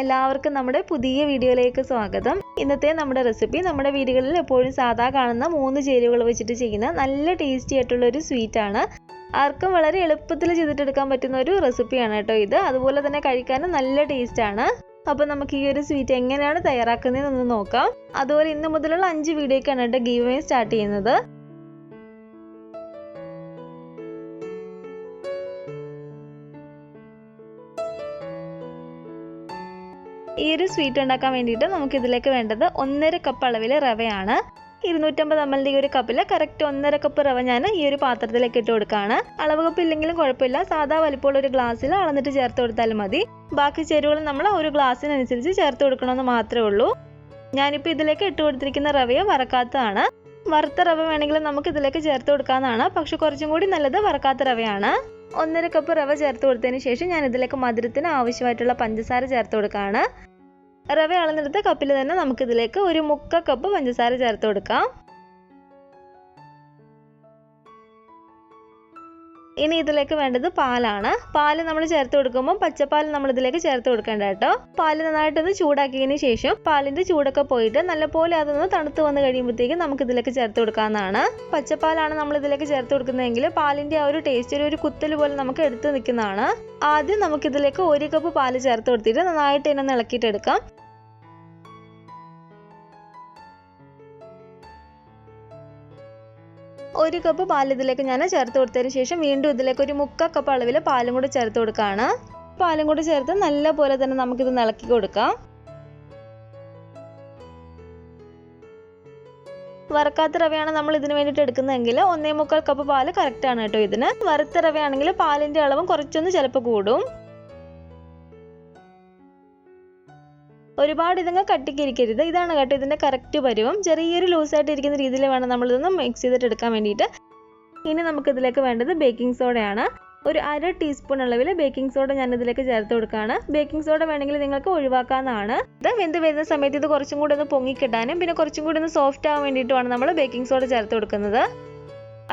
എല്ലാവർക്കും നമ്മുടെ പുതിയ വീഡിയോയിലേക്ക് സ്വാഗതം. ഇന്നത്തെ നമ്മുടെ റെസിപ്പി നമ്മുടെ വീടുകളിൽ എപ്പോഴും സാധാ കാണുന്ന 3 ചേരുവകൾ വെച്ചിട്ട് ചെയ്യുന്ന നല്ല ടേസ്റ്റി ആയിട്ടുള്ള ഒരു സ്വീറ്റ് ആണ്. ആർക്കും വളരെ എളുപ്പത്തിൽ ചെയ്തിട്ടെടുക്കാൻ പറ്റുന്ന ഒരു റെസിപ്പിയാണ് കേട്ടോ ഇത്. അതുപോലെ തന്നെ കഴിക്കാനും നല്ല ടേസ്റ്റ് ആണ്. അപ്പോൾ നമുക്ക് ഈ ഒരു സ്വീറ്റ് എങ്ങനെയാണ് തയ്യാറാക്കുന്നതെന്ന് നോക്കാം. അതുപോലെ ഇന്ന് മുതലുള്ള 5 വീഡിയോക്കാണ് കേട്ടോ ഗീവ് അവേ സ്റ്റാർട്ട് ചെയ്യുന്നത്. ഈ ഒരു സ്വീറ്റ് ഉണ്ടാക്കാൻ വേണ്ടിയിട്ട് നമുക്ക് ഇതിലേക്ക് വേണ്ടത് 1.5 കപ്പ് അളവിൽ റവയാണ്. 250 ml ഈ ഒരു കപ്പിൽ കറക്റ്റ് 1.5 കപ്പ് റവ ഞാൻ ഈ ഒരു പാത്രത്തിലേക്ക് ഇട്ട് കൊടുക്കുകയാണ്. അളവ് കപ്പ് ഇല്ലെങ്കിലും കുഴപ്പമില്ല, സാധാ വലിപ്പമുള്ള ഒരു ഗ്ലാസ്സിൽ അളന്നിട്ട് ചേർത്ത് കൊടുത്താലും മതി. ബാക്കി ചേരുവകൾ നമ്മൾ ഒരു ഗ്ലാസ്സിനനുസരിച്ച് ചേർത്ത് കൊടുക്കണമെന്ന് മാത്രമേ ഉള്ളൂ. ഞാനിപ്പോൾ ഇതിലേക്ക് ഇട്ട് കൊടുത്തിരിക്കുന്ന റവയെ വറക്കാത്തതാണ്. വറുത്ത റവ വേണമെങ്കിൽ നമുക്ക് ഇതിലേക്ക് ചേർത്ത് കൊടുക്കാവുന്നതാണ്, പക്ഷെ കുറച്ചും കൂടി നല്ലത് വറക്കാത്ത റവയാണ്. 1.5 കപ്പ് റവ ചേർത്ത് കൊടുത്തതിന് ശേഷം ഞാൻ ഇതിലേക്ക് മധുരത്തിന് ആവശ്യമായിട്ടുള്ള പഞ്ചസാര ചേർത്ത് കൊടുക്കുകയാണ്. റവ അളന്നെടുത്ത കപ്പിൽ തന്നെ നമുക്കിതിലേക്ക് ഒരു 1/4 കപ്പ് പഞ്ചസാര ചേർത്ത് കൊടുക്കാം. ഇനി ഇതിലേക്ക് വേണ്ടത് പാലാണ്. പാല് നമ്മൾ ചേർത്ത് കൊടുക്കുമ്പോൾ പച്ചപ്പാൽ നമ്മൾ ഇതിലേക്ക് ചേർത്ത് കൊടുക്കേണ്ട കേട്ടോ. പാല് നന്നായിട്ടൊന്ന് ചൂടാക്കിയതിന് ശേഷം പാലിന്റെ ചൂടൊക്കെ പോയിട്ട് നല്ലപോലെ അതൊന്ന് തണുത്ത് വന്ന് കഴിയുമ്പോഴത്തേക്കും നമുക്ക് ഇതിലേക്ക് ചേർത്ത് കൊടുക്കാവുന്നതാണ്. പച്ചപ്പാലാണ് നമ്മൾ ഇതിലേക്ക് ചേർത്ത് കൊടുക്കുന്നതെങ്കിൽ പാലിന്റെ ആ ഒരു ടേസ്റ്റ് ഒരു കുത്തൽ പോലെ നമുക്ക് എടുത്ത് നിൽക്കുന്നതാണ്. ആദ്യം നമുക്കിതിലേക്ക് 1 കപ്പ് പാല് ചേർത്ത് കൊടുത്തിട്ട് നന്നായിട്ട് തന്നെ ഇളക്കിയിട്ടെടുക്കാം. ഒരു കപ്പ് പാൽ ഇതിലേക്ക് ഞാൻ ചേർത്ത് കൊടുത്തതിന് ശേഷം വീണ്ടും ഇതിലേക്ക് ഒരു 1/4 കപ്പ് അളവിൽ പാലും കൂടി ചേർത്ത് കൊടുക്കുകയാണ്. പാലും കൂടി ചേർത്ത് നല്ല പോലെ തന്നെ നമുക്കിത് ഇളക്കി കൊടുക്കാം. വറുക്കാത്ത റവയാണ് നമ്മൾ ഇതിന് വേണ്ടിയിട്ട് എടുക്കുന്നതെങ്കിൽ 1.25 കപ്പ് പാല് കറക്റ്റ് ആണ് കേട്ടോ ഇതിന്. വറുത്ത റവയാണെങ്കിൽ പാലിന്റെ അളവും കുറച്ചൊന്ന് ചിലപ്പോൾ കൂടും. ഒരുപാട് ഇതങ്ങ് കട്ടിക്കിരിക്കരുത്, ഇതാണ് കേട്ടോ ഇതിന്റെ കറക്റ്റ് പരുവം. ചെറിയൊരു ലൂസായിട്ട് ഇരിക്കുന്ന രീതിയിൽ വേണം നമ്മളിതൊന്ന് മിക്സ് ചെയ്തിട്ട് എടുക്കാൻ വേണ്ടിയിട്ട്. ഇനി നമുക്ക് ഇതിലേക്ക് വേണ്ടത് ബേക്കിംഗ് സോഡയാണ്. ഒരു 1/2 ടീസ്പൂൺ അളവിൽ ബേക്കിംഗ് സോഡ ഞാൻ ഇതിലേക്ക് ചേർത്ത് കൊടുക്കുകയാണ്. ബേക്കിംഗ് സോഡ വേണമെങ്കിൽ നിങ്ങൾക്ക് ഒഴിവാക്കാവുന്നതാണ്. ഇത് വെന്ത് വരുന്ന സമയത്ത് ഇത് കുറച്ചും കൂടി ഒന്ന് പൊങ്ങിക്കിട്ടാനും പിന്നെ കുറച്ചും കൂടി ഒന്ന് സോഫ്റ്റ് ആവാൻ വേണ്ടിയിട്ടുമാണ് നമ്മൾ ബേക്കിംഗ് സോഡ ചേർത്ത് കൊടുക്കുന്നത്.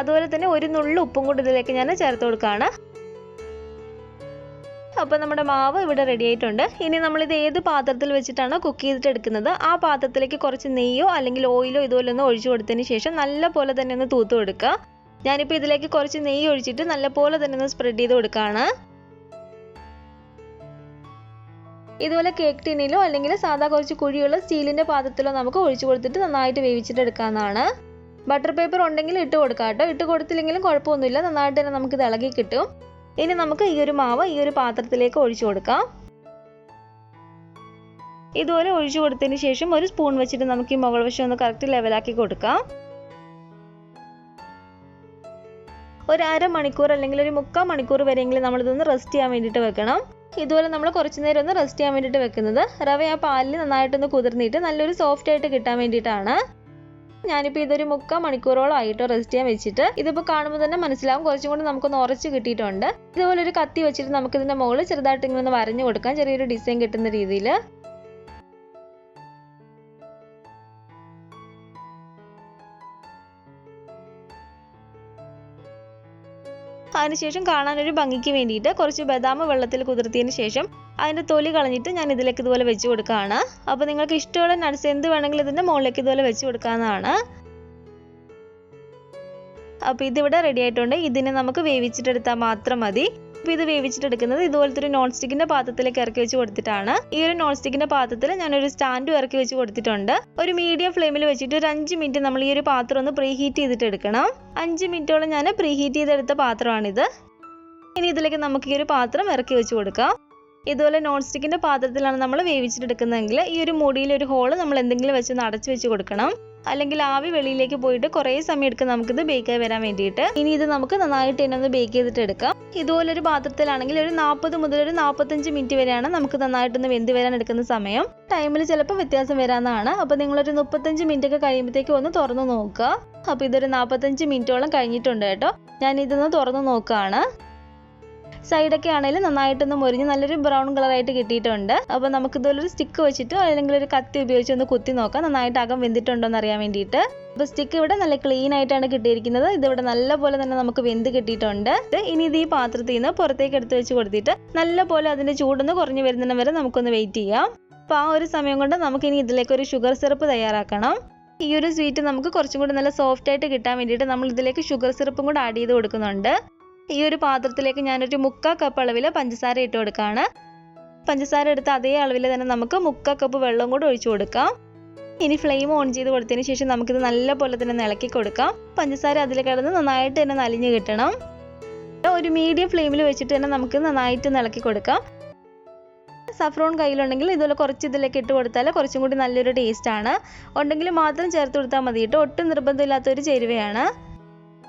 അതുപോലെ തന്നെ ഒരു നുള്ളു ഉപ്പും കൂടി ഇതിലേക്ക് ഞാൻ ചേർത്ത് കൊടുക്കുകയാണ്. അപ്പോൾ നമ്മുടെ മാവ് ഇവിടെ റെഡി ആയിട്ടുണ്ട്. ഇനി നമ്മളിത് ഏത് പാത്രത്തിൽ വെച്ചിട്ടാണോ കുക്ക് ചെയ്തിട്ട് എടുക്കുന്നത് ആ പാത്രത്തിലേക്ക് കുറച്ച് നെയ്യോ അല്ലെങ്കിൽ ഓയിലോ ഇതുപോലെ ഒന്ന് ഒഴിച്ചു കൊടുത്തതിന് ശേഷം നല്ല പോലെ തന്നെ ഒന്ന് തൂത്ത് കൊടുക്കുക. ഞാനിപ്പോൾ ഇതിലേക്ക് കുറച്ച് നെയ്യ് ഒഴിച്ചിട്ട് നല്ല പോലെ തന്നെ ഒന്ന് സ്പ്രെഡ് ചെയ്ത് കൊടുക്കുകയാണ്. ഇതുപോലെ കേക്ക് ടിന്നിലോ അല്ലെങ്കിൽ സാധാ കുറച്ച് കുഴിയുള്ള സ്റ്റീലിന്റെ പാത്രത്തിലോ നമുക്ക് ഒഴിച്ചു കൊടുത്തിട്ട് നന്നായിട്ട് വേവിച്ചിട്ട് എടുക്കാവുന്നതാണ്. ബട്ടർ പേപ്പർ ഉണ്ടെങ്കിൽ ഇട്ട് കൊടുക്കാം കേട്ടോ. ഇട്ട് കൊടുത്തില്ലെങ്കിലും കുഴപ്പമൊന്നുമില്ല, നന്നായിട്ട് തന്നെ നമുക്കിത് ഇളകി കിട്ടും. ഇനി നമുക്ക് ഈ ഒരു മാവ് ഈ ഒരു പാത്രത്തിലേക്ക് ഒഴിച്ചു കൊടുക്കാം. ഇതുപോലെ ഒഴിച്ചു കൊടുത്തതിന് ശേഷം ഒരു സ്പൂൺ വെച്ചിട്ട് നമുക്ക് ഈ മുകൾ വശം ഒന്ന് കറക്റ്റ് ലെവലാക്കി കൊടുക്കാം. ഒരു 1/2 മണിക്കൂർ അല്ലെങ്കിൽ ഒരു 3/4 മണിക്കൂർ വരെയെങ്കിലും നമ്മളിതൊന്ന് റെസ്റ്റ് ചെയ്യാൻ വേണ്ടിയിട്ട് വെക്കണം. ഇതുപോലെ നമ്മൾ കുറച്ച് നേരം ഒന്ന് റെസ്റ്റ് ചെയ്യാൻ വേണ്ടിയിട്ട് വെക്കുന്നത് റവ ആ പാലിൽ നന്നായിട്ടൊന്ന് കുതിർന്നിട്ട് നല്ലൊരു സോഫ്റ്റ് ആയിട്ട് കിട്ടാൻ വേണ്ടിയിട്ടാണ്. ഞാനിപ്പോൾ ഇതൊരു 3/4 മണിക്കൂറോളം ആയിട്ടോ റെസ്റ്റ് ചെയ്യാൻ വെച്ചിട്ട്. ഇതിപ്പോൾ കാണുമ്പോൾ തന്നെ മനസ്സിലാവും കുറച്ചും കൂടി നമുക്കൊന്ന് ഉറച്ച് കിട്ടിയിട്ടുണ്ട്. ഇതുപോലെ ഒരു കത്തി വെച്ചിട്ട് നമുക്ക് ഇതിന്റെ മുകളിൽ ചെറുതായിട്ട് ഇങ്ങനെ ഒന്ന് വരഞ്ഞു കൊടുക്കാം, ചെറിയൊരു ഡിസൈൻ കിട്ടുന്ന രീതിയിൽ. അതിനുശേഷം കാണാനൊരു ഭംഗിക്ക് വേണ്ടിയിട്ട് കുറച്ച് ബദാം വെള്ളത്തിൽ കുതിർത്തിയതിന് ശേഷം അതിന്റെ തൊലി കളഞ്ഞിട്ട് ഞാൻ ഇതിലേക്ക് ഇതുപോലെ വെച്ച് കൊടുക്കുകയാണ്. അപ്പോൾ നിങ്ങൾക്ക് ഇഷ്ടമുള്ള നട്ട്സ് എന്ത് വേണമെങ്കിലും ഇതിന്റെ മുകളിലേക്ക് ഇതുപോലെ വെച്ച് കൊടുക്കാവുന്നതാണ്. അപ്പോൾ ഇതിവിടെ റെഡി ആയിട്ടുണ്ട്. ഇതിനെ നമുക്ക് വേവിച്ചിട്ടെടുത്താൽ മാത്രം മതി. അപ്പോൾ ഇത് വേവിച്ചിട്ടെടുക്കുന്നത് ഇതുപോലത്തെ ഒരു നോൺ സ്റ്റിക്കിന്റെ പാത്രത്തിലേക്ക് ഇറക്കി വെച്ച് കൊടുത്തിട്ടാണ്. ഈ ഒരു നോൺ സ്റ്റിക്കിന്റെ പാത്രത്തിൽ ഞാനൊരു സ്റ്റാൻഡും ഇറക്കി വെച്ച് കൊടുത്തിട്ടുണ്ട്. ഒരു മീഡിയം ഫ്ലെയിമിൽ വെച്ചിട്ട് ഒരു 5 മിനിറ്റ് നമ്മൾ ഈ ഒരു പാത്രം ഒന്ന് പ്രീ ഹീറ്റ് ചെയ്തിട്ട് എടുക്കണം. 5 മിനിറ്റോളം ഞാൻ പ്രീ ഹീറ്റ് ചെയ്തെടുത്ത പാത്രമാണിത്. ഇനി ഇതിലേക്ക് നമുക്ക് ഈ ഒരു പാത്രം ഇറക്കി വെച്ച് കൊടുക്കാം. ഇതുപോലെ നോൺ സ്റ്റിക്കിന്റെ പാത്രത്തിലാണ് നമ്മൾ വേവിച്ചിട്ടെടുക്കുന്നതെങ്കിൽ ഈ ഒരു മൂടിയിൽ ഒരു ഹോള് നമ്മൾ എന്തെങ്കിലും വെച്ച് അടച്ചു വെച്ച് കൊടുക്കണം. അല്ലെങ്കിൽ ആവി വെളിയിലേക്ക് പോയിട്ട് കുറേ സമയം എടുക്കും നമുക്കിത് ബേക്കായി വരാൻ വേണ്ടിയിട്ട്. ഇനി ഇത് നമുക്ക് നന്നായിട്ട് തന്നെ ഒന്ന് ബേക്ക് ചെയ്തിട്ട് എടുക്കാം. ഇതുപോലൊരു പാത്രത്തിലാണെങ്കിൽ ഒരു 40 മുതൽ ഒരു 45 മിനിറ്റ് വരെയാണ് നമുക്ക് നന്നായിട്ടൊന്ന് വെന്ത് വരാൻ എടുക്കുന്ന സമയം. ടൈമിൽ ചിലപ്പോൾ വ്യത്യാസം വരാവുന്നതാണ്. അപ്പോൾ നിങ്ങളൊരു 35 മിനിറ്റ് ഒക്കെ കഴിയുമ്പോഴത്തേക്കും ഒന്ന് തുറന്ന് നോക്കുക. അപ്പോൾ ഇതൊരു 45 മിനിറ്റോളം കഴിഞ്ഞിട്ടുണ്ട് കേട്ടോ. ഞാൻ ഇതൊന്ന് തുറന്ന് നോക്കുകയാണ്. സൈഡൊക്കെ ആണെങ്കിലും നന്നായിട്ടൊന്ന് മുരിഞ്ഞ് നല്ലൊരു ബ്രൗൺ കളറായിട്ട് കിട്ടിയിട്ടുണ്ട്. അപ്പോൾ നമുക്ക് ഇതുപോലൊരു സ്റ്റിക്ക് വെച്ചിട്ടോ അല്ലെങ്കിൽ ഒരു കത്തി ഉപയോഗിച്ച് ഒന്ന് കുത്തി നോക്കാം നന്നായിട്ട് അകം വെന്തിട്ടുണ്ടോ എന്ന് അറിയാൻ വേണ്ടിയിട്ട്. അപ്പോൾ സ്റ്റിക്ക് ഇവിടെ നല്ല ക്ലീൻ ആയിട്ടാണ് കിട്ടിയിരിക്കുന്നത്. ഇതിവിടെ നല്ലപോലെ തന്നെ നമുക്ക് വെന്ത് കിട്ടിയിട്ടുണ്ട്. ഇനി ഇത് ഈ പാത്രത്തിൽ നിന്ന് പുറത്തേക്ക് എടുത്ത് വെച്ച് കൊടുത്തിട്ട് നല്ലപോലെ അതിൻ്റെ ചൂടൊന്ന് കുറഞ്ഞു വരുന്നതിന് വരെ നമുക്കൊന്ന് വെയിറ്റ് ചെയ്യാം. അപ്പോൾ ആ ഒരു സമയം കൊണ്ട് നമുക്കിനി ഇതിലേക്ക് ഒരു ഷുഗർ സിറപ്പ് തയ്യാറാക്കണം. ഈ ഒരു സ്വീറ്റ് നമുക്ക് കുറച്ചും കൂടി നല്ല സോഫ്റ്റ് ആയിട്ട് കിട്ടാൻ വേണ്ടിയിട്ട് നമ്മൾ ഇതിലേക്ക് ഷുഗർ സിറപ്പും കൂടി ആഡ് ചെയ്ത് കൊടുക്കുന്നുണ്ട്. ഈ ഒരു പാത്രത്തിലേക്ക് ഞാനൊരു 3/4 കപ്പ് അളവിൽ പഞ്ചസാര ഇട്ട് കൊടുക്കുകയാണ്. പഞ്ചസാര എടുത്ത് അതേ അളവിൽ തന്നെ നമുക്ക് 3/4 കപ്പ് വെള്ളം കൂടി ഒഴിച്ചു കൊടുക്കാം. ഇനി ഫ്ലെയിം ഓൺ ചെയ്ത് കൊടുത്തതിന് ശേഷം നമുക്കിത് നല്ലപോലെ തന്നെ ഇളക്കി കൊടുക്കാം. പഞ്ചസാര അതിൽ കിടന്ന് നന്നായിട്ട് തന്നെ നലിഞ്ഞ് കിട്ടണം. ഒരു മീഡിയം ഫ്ലെയിമിൽ വെച്ചിട്ട് തന്നെ നമുക്ക് നന്നായിട്ട് ഇളക്കി കൊടുക്കാം. സഫ്രോൺ കയ്യിലുണ്ടെങ്കിൽ ഇതുപോലെ കുറച്ച് ഇതിലേക്ക് ഇട്ട് കൊടുത്താൽ കുറച്ചും കൂടി നല്ലൊരു ടേസ്റ്റ് ആണ്. ഉണ്ടെങ്കിൽ മാത്രം ചേർത്ത് കൊടുത്താൽ മതി കേട്ടോ. ഒട്ടും നിർബന്ധമില്ലാത്തൊരു ചേരുവയാണ്.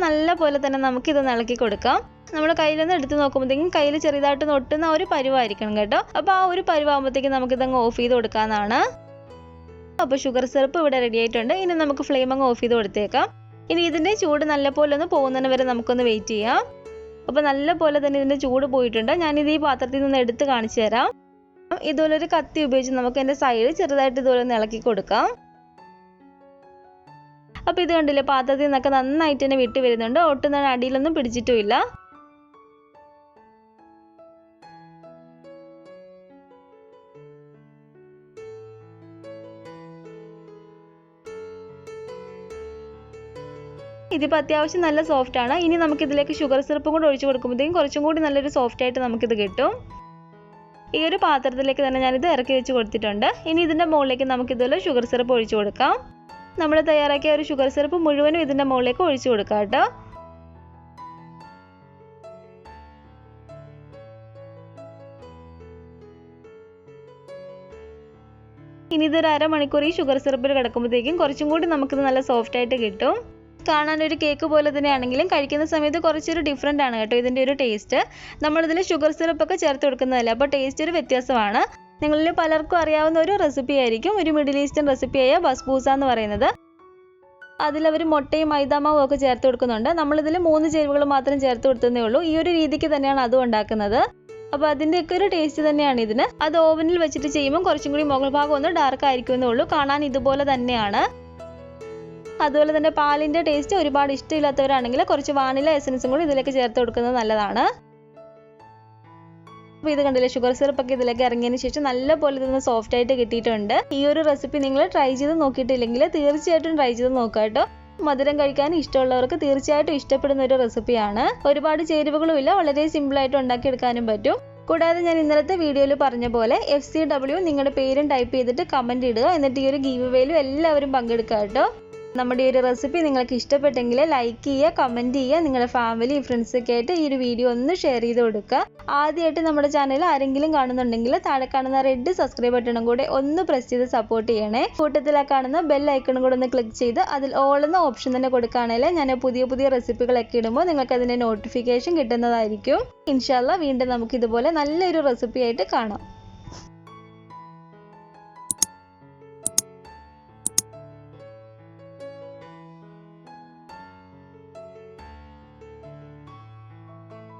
നല്ല പോലെ തന്നെ നമുക്കിത് ഇളക്കി കൊടുക്കാം. നമ്മുടെ കയ്യിലൊന്ന് എടുത്ത് നോക്കുമ്പോഴത്തേക്കും കയ്യിൽ ചെറുതായിട്ട് ഒട്ടുന്ന ഒരു പരുവായിരിക്കണം കേട്ടോ. അപ്പോൾ ആ ഒരു പരുവാകുമ്പോഴത്തേക്കും നമുക്കിതങ്ങ് ഓഫ് ചെയ്ത് കൊടുക്കാവുന്നതാണ്. അപ്പോൾ ഷുഗർ സിറപ്പ് ഇവിടെ റെഡി ആയിട്ടുണ്ട്. ഇനി നമുക്ക് ഫ്ലെയിം അങ്ങ് ഓഫ് ചെയ്ത് കൊടുത്തേക്കാം. ഇനി ഇതിൻ്റെ ചൂട് നല്ലപോലെ ഒന്ന് പോകുന്നതിന് വരെ നമുക്കൊന്ന് വെയിറ്റ് ചെയ്യാം. അപ്പോൾ നല്ലപോലെ തന്നെ ഇതിൻ്റെ ചൂട് പോയിട്ടുണ്ട്. ഞാനിത് ഈ പാത്രത്തിൽ നിന്ന് എടുത്ത് കാണിച്ചു തരാം. ഇതുപോലെ ഒരു കത്തി ഉപയോഗിച്ച് നമുക്ക് അതിൻ്റെ സൈഡ് ചെറുതായിട്ട് ഇതുപോലെ ഒന്ന് ഇളക്കി കൊടുക്കാം. അപ്പോൾ ഇത് കണ്ടില്ലേ, പാത്രത്തിൽ നിന്നൊക്കെ നന്നായിട്ട് തന്നെ വിട്ട് വരുന്നുണ്ട്. ഒട്ടും തന്നെ അടിയിലൊന്നും പിടിച്ചിട്ടുമില്ല. ഇതിപ്പോൾ അത്യാവശ്യം നല്ല സോഫ്റ്റ് ആണ്. ഇനി നമുക്കിതിലേക്ക് ഷുഗർ സിറപ്പും കൂടി ഒഴിച്ചു കൊടുക്കുമ്പോഴത്തേക്കും കുറച്ചും കൂടി നല്ലൊരു സോഫ്റ്റ് ആയിട്ട് നമുക്കിത് കിട്ടും. ഈ ഒരു പാത്രത്തിലേക്ക് തന്നെ ഞാനിത് ഇറക്കി വെച്ച് കൊടുത്തിട്ടുണ്ട്. ഇനി ഇതിൻ്റെ മുകളിലേക്ക് നമുക്കിതുപോലെ ഷുഗർ സിറപ്പ് ഒഴിച്ചു കൊടുക്കാം. നമ്മൾ തയ്യാറാക്കിയ ഒരു ഷുഗർ സിറപ്പ് മുഴുവനും ഇതിൻ്റെ മുകളിലേക്ക് ഒഴിച്ചു കൊടുക്കാം കേട്ടോ. ഇനി ഇതൊരു അരമണിക്കൂർ ഈ ഷുഗർ സിറപ്പിൽ കിടക്കുമ്പോഴത്തേക്കും കുറച്ചും കൂടി നമുക്കിത് നല്ല സോഫ്റ്റ് ആയിട്ട് കിട്ടും. കാണാൻ ഒരു കേക്ക് പോലെ തന്നെയാണെങ്കിലും കഴിക്കുന്ന സമയത്ത് കുറച്ചൊരു ഡിഫറെൻ്റ് ആണ് കേട്ടോ ഇതിൻ്റെ ഒരു ടേസ്റ്റ്. നമ്മളിതിൽ ഷുഗർ സിറപ്പൊക്കെ ചേർത്ത് കൊടുക്കുന്നതല്ല, അപ്പോൾ ടേസ്റ്റ് ഒരു വ്യത്യാസമാണ്. നിങ്ങളിൽ പലർക്കും അറിയാവുന്ന ഒരു റെസിപ്പി ആയിരിക്കും, ഒരു മിഡിൽ ഈസ്റ്റേൺ റെസിപ്പിയായ ബസ്ബൂസ എന്ന് പറയുന്നത്. അതിലവർ മുട്ടയും മൈദാമാവും ഒക്കെ ചേർത്ത് കൊടുക്കുന്നുണ്ട്. നമ്മളിതിൽ 3 ചേരുവകൾ മാത്രം ചേർത്ത് കൊടുത്തതേ ഉള്ളൂ. ഈ ഒരു രീതിക്ക് തന്നെയാണ് അതും ഉണ്ടാക്കുന്നത്. അപ്പോൾ അതിൻ്റെയൊക്കെ ഒരു ടേസ്റ്റ് തന്നെയാണ് ഇതിന്. അത് ഓവനിൽ വെച്ചിട്ട് ചെയ്യുമ്പോൾ കുറച്ചും കൂടി മുകൾ ഭാഗം ഒന്ന് ഡാർക്ക് ആയിരിക്കുമെന്നേ ഉള്ളൂ. കാണാൻ ഇതുപോലെ തന്നെയാണ്. അതുപോലെ തന്നെ പാലിൻ്റെ ടേസ്റ്റ് ഒരുപാട് ഇഷ്ടമില്ലാത്തവരാണെങ്കിൽ കുറച്ച് വാനില എസൻസും കൂടി ഇതിലേക്ക് ചേർത്ത് കൊടുക്കുന്നത് നല്ലതാണ്. അപ്പോൾ ഇത് കണ്ടില്ലേ, ഷുഗർ സിറപ്പൊക്കെ ഇതിലേക്ക് ഇറങ്ങിയതിന് ശേഷം നല്ലപോലെ ഇതൊന്ന് സോഫ്റ്റ് ആയിട്ട് കിട്ടിയിട്ടുണ്ട്. ഈ ഒരു റെസിപ്പി നിങ്ങൾ ട്രൈ ചെയ്ത് നോക്കിയിട്ടില്ലെങ്കിൽ തീർച്ചയായിട്ടും ട്രൈ ചെയ്ത് നോക്കുക കേട്ടോ. മധുരം കഴിക്കാൻ ഇഷ്ടമുള്ളവർക്ക് തീർച്ചയായിട്ടും ഇഷ്ടപ്പെടുന്ന ഒരു റെസിപ്പിയാണ്. ഒരുപാട് ചേരുവകളും ഇല്ല, വളരെ സിമ്പിളായിട്ട് ഉണ്ടാക്കിയെടുക്കാനും പറ്റും. കൂടാതെ ഞാൻ ഇന്നലത്തെ വീഡിയോയിൽ പറഞ്ഞ പോലെ FCW നിങ്ങളുടെ പേരും ടൈപ്പ് ചെയ്തിട്ട് കമൻറ്റ് ഇടുക. എന്നിട്ട് ഈ ഒരു ഗീവ് അവേയിലും എല്ലാവരും പങ്കെടുക്കുക കേട്ടോ. നമ്മുടെ ഈ ഒരു റെസിപ്പി നിങ്ങൾക്ക് ഇഷ്ടപ്പെട്ടെങ്കിൽ ലൈക്ക് ചെയ്യുക, കമൻറ്റ് ചെയ്യുക. നിങ്ങളുടെ ഫാമിലി ഫ്രണ്ട്സൊക്കെ ആയിട്ട് ഈ ഒരു വീഡിയോ ഒന്ന് ഷെയർ ചെയ്ത് കൊടുക്കുക. ആദ്യമായിട്ട് നമ്മുടെ ചാനൽ ആരെങ്കിലും കാണുന്നുണ്ടെങ്കിൽ താഴെ കാണുന്ന റെഡ് സബ്സ്ക്രൈബ് ബട്ടണും കൂടെ ഒന്ന് പ്രസ് ചെയ്ത് സപ്പോർട്ട് ചെയ്യണേ. കൂട്ടത്തിൽ കാണുന്ന ബെൽ ഐക്കണും കൂടെ ഒന്ന് ക്ലിക്ക് ചെയ്ത് അതിൽ ഓൾ എന്ന ഓപ്ഷൻ തന്നെ കൊടുക്കുകയാണെങ്കിൽ ഞാൻ പുതിയ റെസിപ്പികളൊക്കെ ഇടുമ്പോൾ നിങ്ങൾക്ക് അതിൻ്റെ നോട്ടിഫിക്കേഷൻ കിട്ടുന്നതായിരിക്കും. ഇൻഷാല്ലാ വീണ്ടും നമുക്ക് ഇതുപോലെ നല്ലൊരു റെസിപ്പി ആയിട്ട് കാണാം.